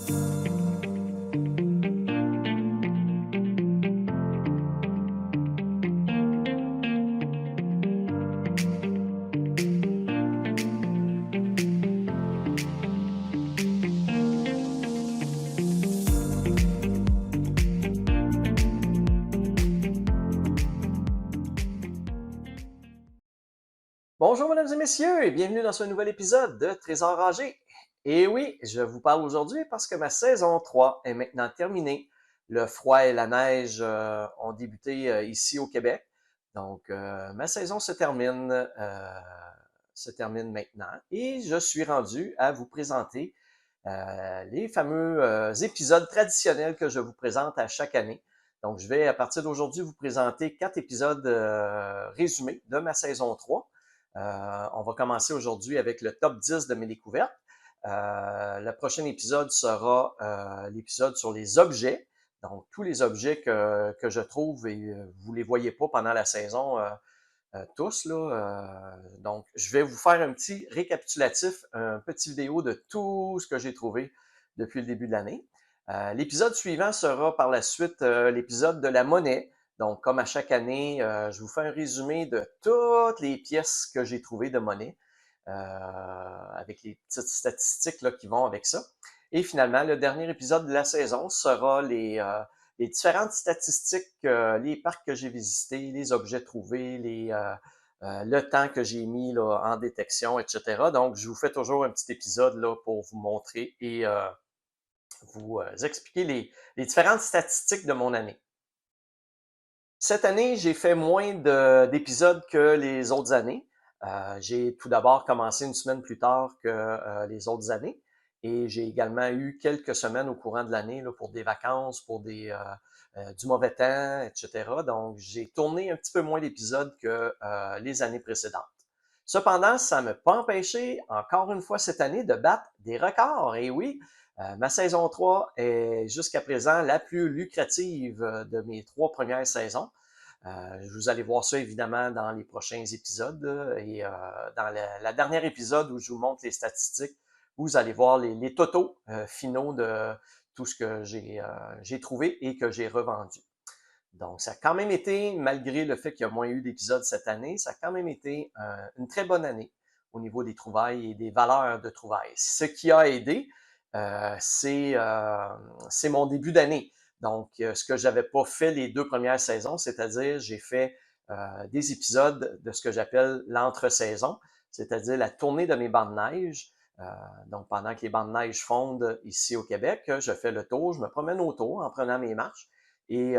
Bonjour mesdames et messieurs et bienvenue dans ce nouvel épisode de Trésor rangé. Et oui, je vous parle aujourd'hui parce que ma saison 3 est maintenant terminée. Le froid et la neige ont débuté ici au Québec. Donc ma saison se termine maintenant et je suis rendu à vous présenter les fameux épisodes traditionnels que je vous présente à chaque année. Donc je vais à partir d'aujourd'hui vous présenter 4 épisodes résumés de ma saison 3. On va commencer aujourd'hui avec le top 10 de mes découvertes. Le prochain épisode sera l'épisode sur les objets. Donc, tous les objets que je trouve et vous les voyez pas pendant la saison tous. Donc, je vais vous faire un petit récapitulatif, un petit vidéo de tout ce que j'ai trouvé depuis le début de l'année. L'épisode suivant sera par la suite l'épisode de la monnaie. Donc, comme à chaque année, je vous fais un résumé de toutes les pièces que j'ai trouvées de monnaie, avec les petites statistiques là, qui vont avec ça. Et finalement, le dernier épisode de la saison sera les différentes statistiques, les parcs que j'ai visités, les objets trouvés, le temps que j'ai mis là, en détection, etc. Donc, je vous fais toujours un petit épisode là, pour vous montrer et vous expliquer les différentes statistiques de mon année. Cette année, j'ai fait moins d'épisodes que les autres années. J'ai tout d'abord commencé une semaine plus tard que les autres années et j'ai également eu quelques semaines au courant de l'année pour des vacances, pour du mauvais temps, etc. Donc, j'ai tourné un petit peu moins d'épisodes que les années précédentes. Cependant, ça ne m'a pas empêché, encore une fois cette année, de battre des records. Et oui, ma saison 3 est jusqu'à présent la plus lucrative de mes 3 premières saisons. Vous allez voir ça évidemment dans les prochains épisodes et dans la dernière épisode où je vous montre les statistiques, vous allez voir les totaux finaux de tout ce que j'ai trouvé et que j'ai revendu. Donc, ça a quand même été, malgré le fait qu'il y a moins eu d'épisodes cette année, ça a quand même été une très bonne année au niveau des trouvailles et des valeurs de trouvailles. Ce qui a aidé, c'est mon début d'année. Donc, ce que j'avais pas fait les 2 premières saisons, c'est-à-dire j'ai fait des épisodes de ce que j'appelle l'entre-saison, c'est-à-dire la tournée de mes bancs de neige. Donc, pendant que les bancs de neige fondent ici au Québec, je fais le tour, je me promène autour en prenant mes marches. Et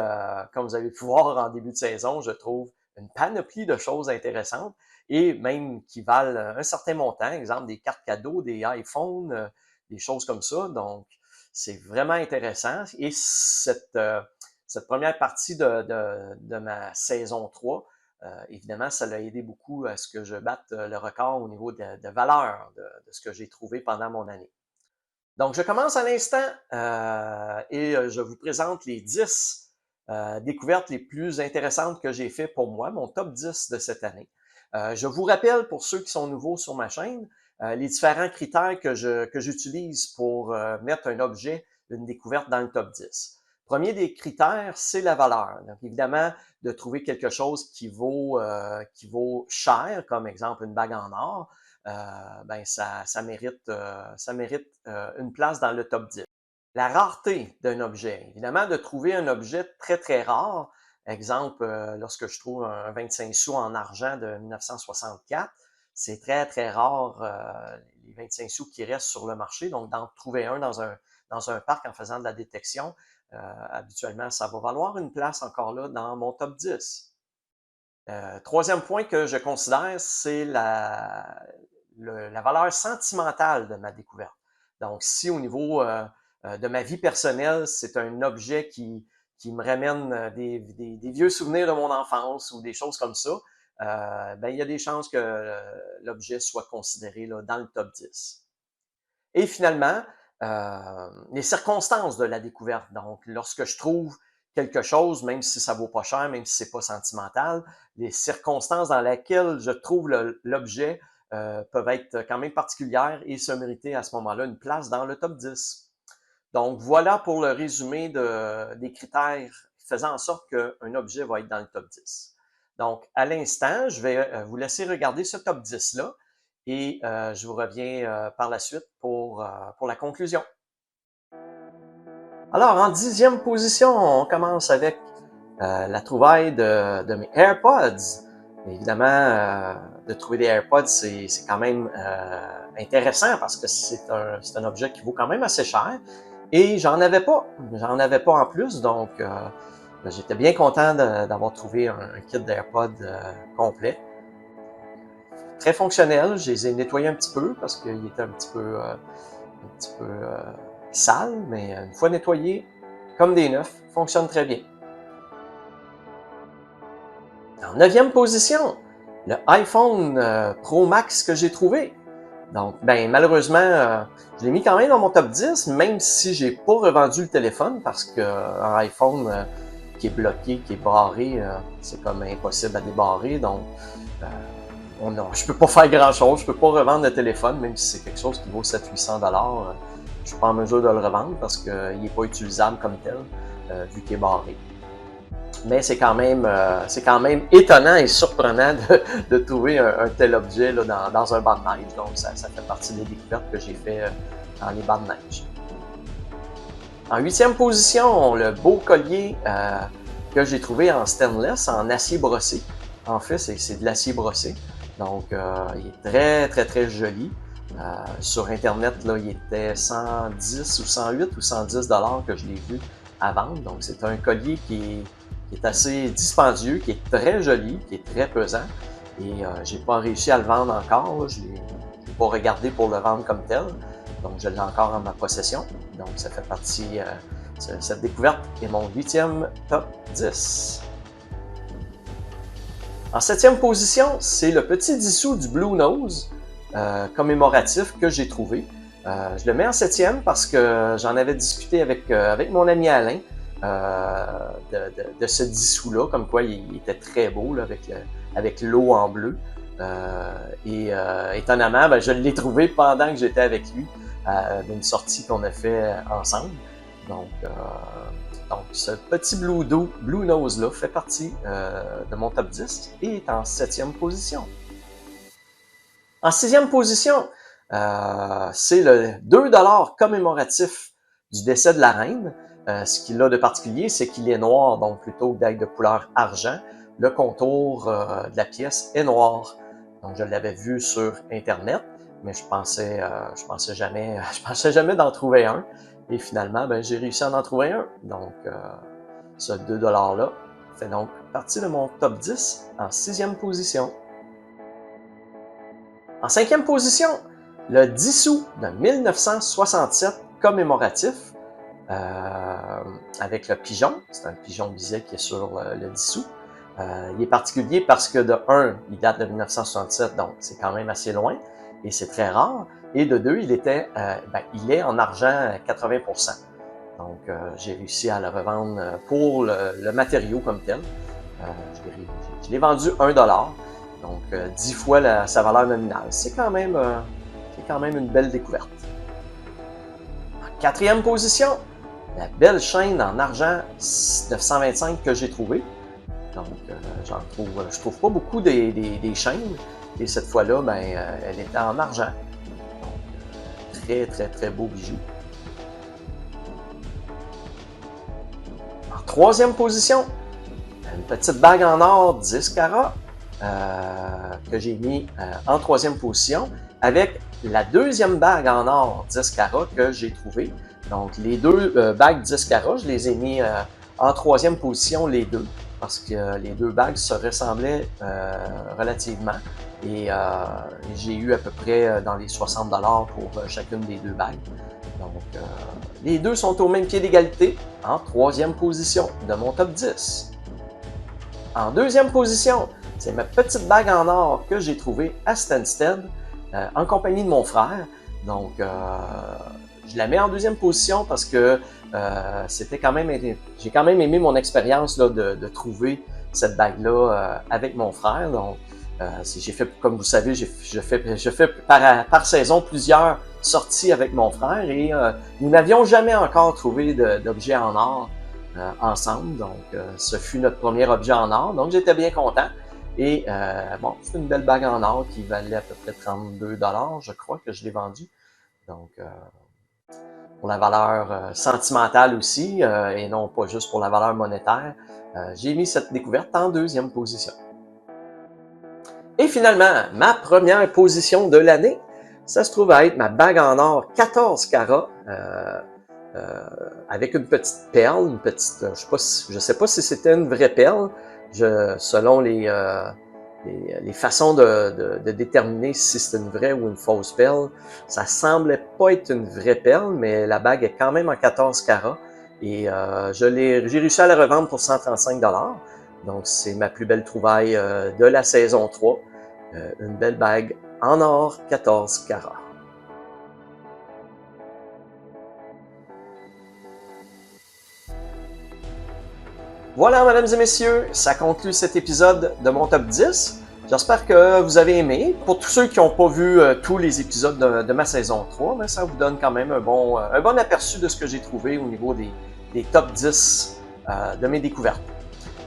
comme vous avez pu voir en début de saison, je trouve une panoplie de choses intéressantes et même qui valent un certain montant, exemple des cartes cadeaux, des iPhones, des choses comme ça. Donc, c'est vraiment intéressant. Et cette première partie de ma saison 3, évidemment, ça l'a aidé beaucoup à ce que je batte le record au niveau de valeur de ce que j'ai trouvé pendant mon année. Donc, je commence à l'instant et je vous présente les 10 découvertes les plus intéressantes que j'ai fait pour moi, mon top 10 de cette année. Je vous rappelle, pour ceux qui sont nouveaux sur ma chaîne, les différents critères que j'utilise pour mettre un objet, une découverte dans le top 10. Premier des critères, c'est la valeur. Donc, évidemment, de trouver quelque chose qui vaut cher, comme exemple une bague en or, ben ça mérite une place dans le top 10. La rareté d'un objet. Évidemment, de trouver un objet très, très rare, exemple, lorsque je trouve un 25 sous en argent de 1964, c'est très, très rare les 25 sous qui restent sur le marché. Donc, d'en trouver un dans un parc en faisant de la détection, habituellement, ça va valoir une place encore là dans mon top 10. Troisième point que je considère, c'est la valeur sentimentale de ma découverte. Donc, si au niveau de ma vie personnelle, c'est un objet qui me ramène des vieux souvenirs de mon enfance ou des choses comme ça, ben, il y a des chances que l'objet soit considéré là, dans le top 10. Et finalement, les circonstances de la découverte. Donc, lorsque je trouve quelque chose, même si ça vaut pas cher, même si c'est pas sentimental, les circonstances dans lesquelles je trouve l'objet peuvent être quand même particulières et se mériter à ce moment-là une place dans le top 10. Donc, voilà pour le résumé des critères faisant en sorte qu'un objet va être dans le top 10. Donc, à l'instant, je vais vous laisser regarder ce top 10-là et je vous reviens par la suite pour la conclusion. Alors, en 10e position, on commence avec la trouvaille de mes AirPods. Évidemment, de trouver des AirPods, c'est quand même intéressant parce que c'est un objet qui vaut quand même assez cher. Et j'en avais pas en plus, donc j'étais bien content d'avoir trouvé un kit d'AirPods complet. Très fonctionnel, je les ai nettoyés un petit peu parce qu'il était un petit peu sale, mais une fois nettoyés, comme des neufs, fonctionne très bien. En 9e position, le iPhone Pro Max que j'ai trouvé. Donc, malheureusement, je l'ai mis quand même dans mon top 10, même si j'ai pas revendu le téléphone parce qu'un iPhone qui est bloqué, qui est barré, c'est comme impossible à débarrer. Donc, je peux pas faire grand-chose, je peux pas revendre le téléphone, même si c'est quelque chose qui vaut 700-800 $. Je suis pas en mesure de le revendre parce qu'il est pas utilisable comme tel, vu qu'il est barré. Mais c'est quand même étonnant et surprenant de trouver un tel objet là, dans un banc de neige. Donc, ça fait partie des découvertes que j'ai fait dans les bancs de neige. En 8e position, le beau collier que j'ai trouvé en stainless, en acier brossé. En fait, c'est de l'acier brossé. Donc, il est très, très, très joli. Sur Internet, là, il était 110 ou 108 ou 110 $ que je l'ai vu à vendre. Donc, c'est un collier qui est assez dispendieux, qui est très joli, qui est très pesant. Et j'ai pas réussi à le vendre encore. Je l'ai pas regardé pour le vendre comme tel. Donc, je l'ai encore en ma possession. Donc, ça fait partie, cette découverte est mon 8e top 10. En 7e position, c'est le petit dissous du Blue Nose commémoratif que j'ai trouvé. Je le mets en 7e parce que j'en avais discuté avec mon ami Alain de ce dissous-là, comme quoi il était très beau là, avec l'eau en bleu. Étonnamment, je l'ai trouvé pendant que j'étais avec lui d'une sortie qu'on a fait ensemble. Donc, ce petit Blue Nose-là fait partie de mon top 10 et est en 7e position. En 6e position, c'est le 2 $ commémoratif du décès de la reine. Ce qu'il a de particulier, c'est qu'il est noir, donc plutôt que d'être de couleur argent, le contour de la pièce est noir. Donc, je l'avais vu sur Internet, mais je pensais jamais d'en trouver un. Et finalement, j'ai réussi à en trouver un. Donc, ce 2 $-là fait donc partie de mon top 10 en 6e position. En 5e position, le 10 sous de 1967 commémoratif avec le pigeon. C'est un pigeon biset qui est sur le 10 sous. Il est particulier parce que de 1, il date de 1967, donc c'est quand même assez loin et c'est très rare. Et de 2, il est en argent 80%. Donc, j'ai réussi à le revendre pour le matériau comme tel. Je l'ai vendu 1 $. Donc, 10 fois sa valeur nominale. C'est quand même une belle découverte. En 4e position, la belle chaîne en argent 925 que j'ai trouvée. Donc, je trouve pas beaucoup des chaînes. Et cette fois-là, elle était en argent. Donc, très, très, très beau bijou. En 3e position, une petite bague en or 10 carats. Que j'ai mis en 3e position avec la 2e bague en or 10 carats que j'ai trouvée. Donc, les deux bagues 10 carats, je les ai mis en 3e position, les deux, parce que les deux bagues se ressemblaient relativement. Et j'ai eu à peu près dans les 60 $ pour chacune des deux bagues. Donc, les deux sont au même pied d'égalité en 3e position de mon top 10. En 2e position, c'est ma petite bague en or que j'ai trouvée à Stansted en compagnie de mon frère. Donc, je la mets en 2e position parce que j'ai quand même aimé mon expérience là, de trouver cette bague-là avec mon frère. Donc, j'ai fait, comme vous savez, je fais par saison plusieurs sorti avec mon frère et nous n'avions jamais encore trouvé d'objet en or ensemble. Donc, ce fut notre premier objet en or. Donc, j'étais bien content. Et bon, c'est une belle bague en or qui valait à peu près 32 $, je crois que je l'ai vendue. Donc, pour la valeur sentimentale aussi, et non pas juste pour la valeur monétaire, j'ai mis cette découverte en deuxième position. Et finalement, ma première position de l'année, ça se trouve à être ma bague en or 14 carats, avec une petite perle, une petite, je sais pas si c'était une vraie perle, selon les façons de déterminer si c'est une vraie ou une fausse perle, ça semblait pas être une vraie perle, mais la bague est quand même en 14 carats. Et j'ai réussi à la revendre pour 135 $. Donc, c'est ma plus belle trouvaille de la saison 3. Une belle bague en or 14 carats. Voilà, mesdames et messieurs, ça conclut cet épisode de mon top 10. J'espère que vous avez aimé. Pour tous ceux qui n'ont pas vu tous les épisodes de ma saison 3, mais ça vous donne quand même un bon aperçu de ce que j'ai trouvé au niveau des top 10 de mes découvertes.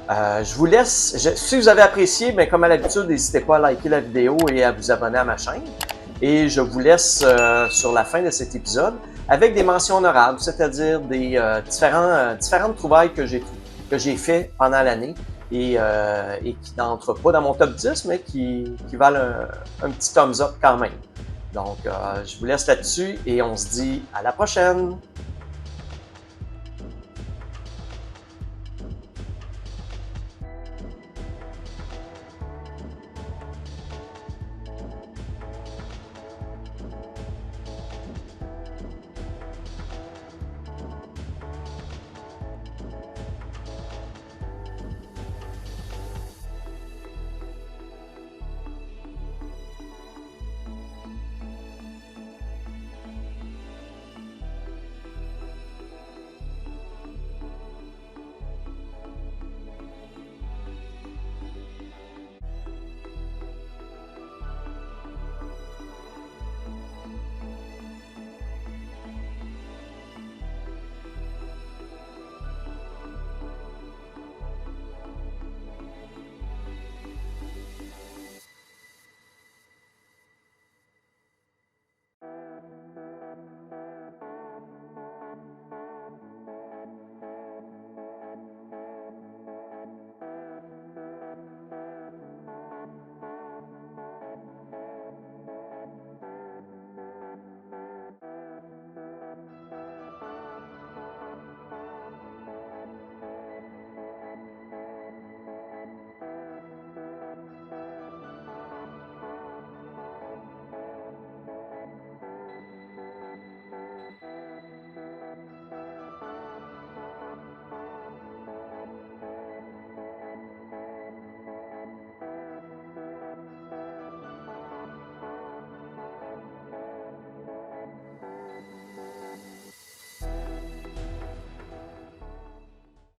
Je vous laisse, si vous avez apprécié, bien, comme à l'habitude, n'hésitez pas à liker la vidéo et à vous abonner à ma chaîne. Et je vous laisse sur la fin de cet épisode avec des mentions honorables, c'est-à-dire des différentes trouvailles que j'ai fait pendant l'année et qui n'entrent pas dans mon top 10, mais qui valent un petit thumbs up quand même. Donc, je vous laisse là-dessus et on se dit à la prochaine!